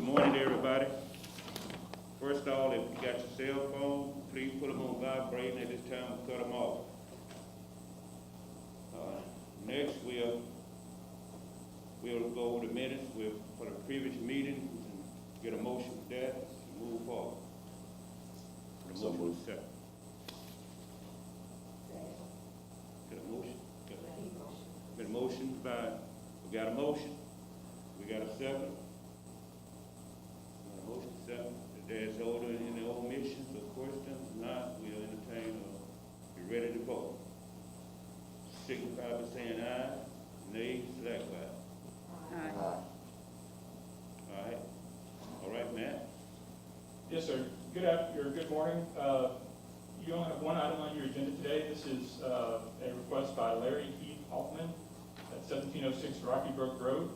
morning, everybody. First of all, if you got your cell phone, please put them on vibrating at this time and cut them off. Next, we'll go over the minutes for the previous meeting and get a motion for that and move forward. The So motion moved. is second. Get a motion? Get a motion by, we got a motion. We got a second. Got a motion second. If there's order in the omissions or questions, not, we'll entertain or be ready to vote. Signify by saying aye, nay, likewise. Aye. All right, Matt? Yes, sir. Good morning. You only have one item on your agenda today. This is a request by Larry Keith Hoffman at 1706 Rocky Brook Road.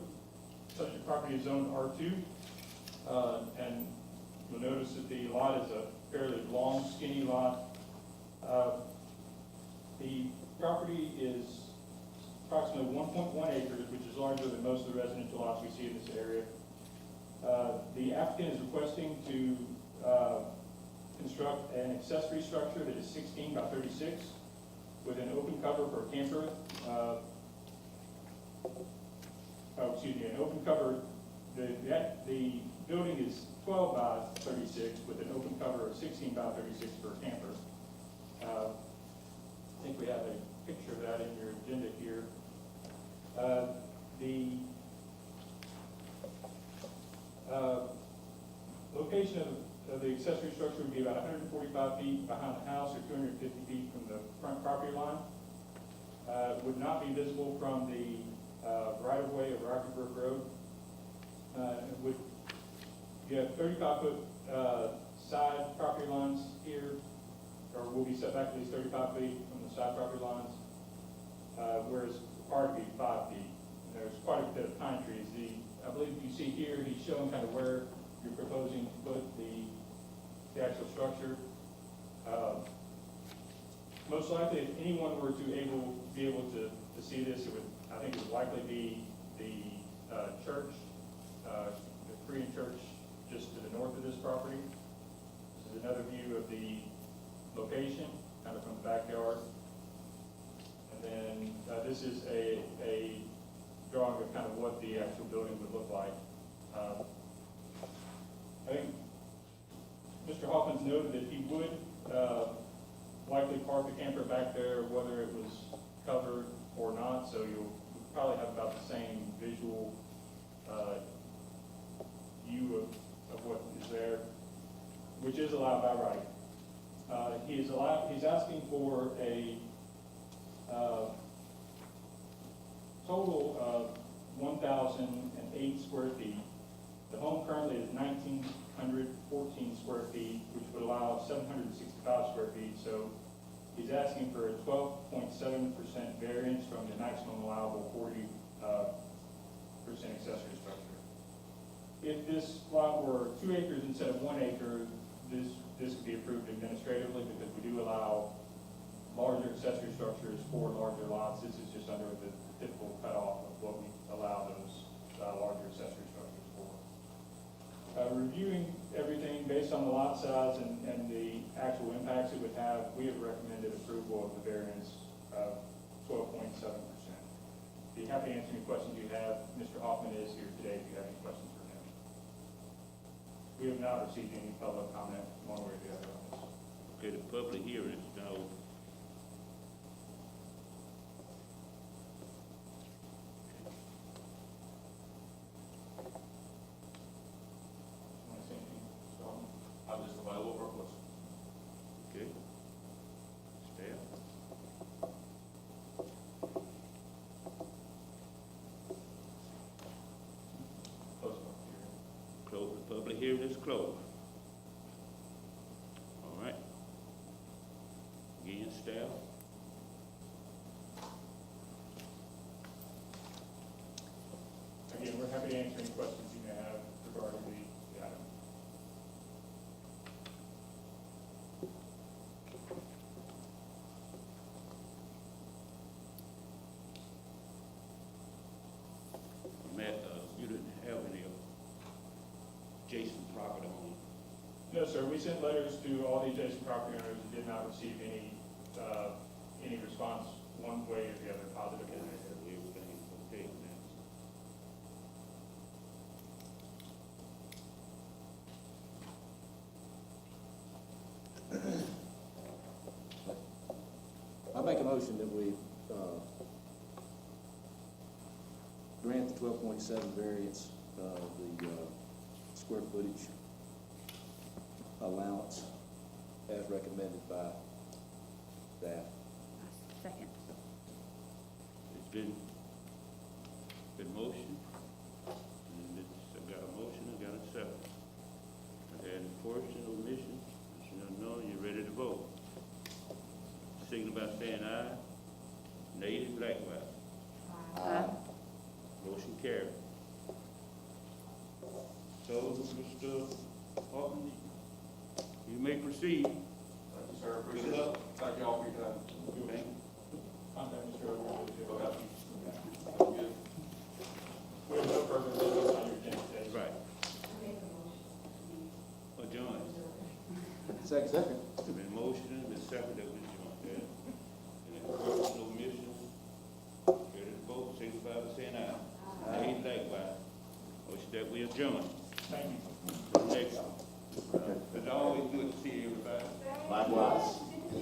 Subject property is zoned R2. And you'll notice that the lot is a fairly long, skinny lot. The property is approximately 1.1 acres, which is larger than most of the residential lots we see in this area. The applicant is requesting to construct an accessory structure that is 16 by 36 with an open cover for a camper. An open cover. The building is 12 by 36 with an open cover of 16 by 36 for a camper. I think we have a picture of that in your agenda here. The location of the accessory structure would be about 145 feet behind the house or 250 feet from the front property line. Would not be visible from the right-of-way of Rocky Brook Road. You have 35-foot side property lines here, or will be set back at least 35 feet from the side property lines, whereas required to be 5 feet. There's quite a bit of pine trees. I believe you see here, he's showing kind of where you're proposing to put the actual structure. Most likely, if anyone were to be able to see this, I think it would likely be the church, the Korean church just to the north of this property. This is another view of the location, kind of from the backyard. And then this is a drawing of kind of what the actual building would look like. I think Mr. Hoffman's noted that he would likely park the camper back there, whether it was covered or not, so you'll probably have about the same visual view of what is there, which is allowed by right. He's asking for a total of 1,008 square feet. The home currently is 1,914 square feet, which would allow 765 square feet. So he's asking for a 12.7% variance from the maximum allowable 40% accessory structure. If this lot were 2 acres instead of 1 acre, this could be approved administratively because we do allow larger accessory structures for larger lots. This is just under the typical cutoff of what we allow those larger accessory structures for. Reviewing everything based on the lot size and the actual impacts it would have, we have recommended approval of the variance of 12.7%. Be happy to answer any questions you have. Mr. Hoffman is here today if you have any questions for him. We have not received any public comment one way or the other on this. Okay, the public hearing is now open. Want to say anything, Mr. Hoffman? I'm just available for questions. Okay. Staff? Close the hearing. Close, the public hearing is closed. All right. Again, staff? Again, we're happy to answer any questions you may have regarding the item. Matt, you didn't have any adjacent property owners? No, sir, we sent letters to all the adjacent property owners and did not receive any response one way or the other, positive or negative. Everything's okay now. I make a motion that we, grant the 12.7 variance, the, square footage allowance as recommended by staff. Second. It's been motion, and I got a motion, I got a second. I had a portion, omission, you don't know, you're ready to vote. Signal by saying aye, nay, likewise. Aye. Motion carried. So, Mr. Hawkins, you may proceed. Thank you, sir, appreciate Good it. luck. Thank you all for your time. Thank you. Contact Mr. Overwood. Okay. Sounds good. We have no further business on your agenda today. Right. Adjourn. Second. It's been motion, been seconded, that we adjourn, okay? Any questions, omissions? Ready to vote, signify by saying aye. Nay, likewise. Motion that we adjourn. Thank you. Next. It's always good to see everybody. Likewise.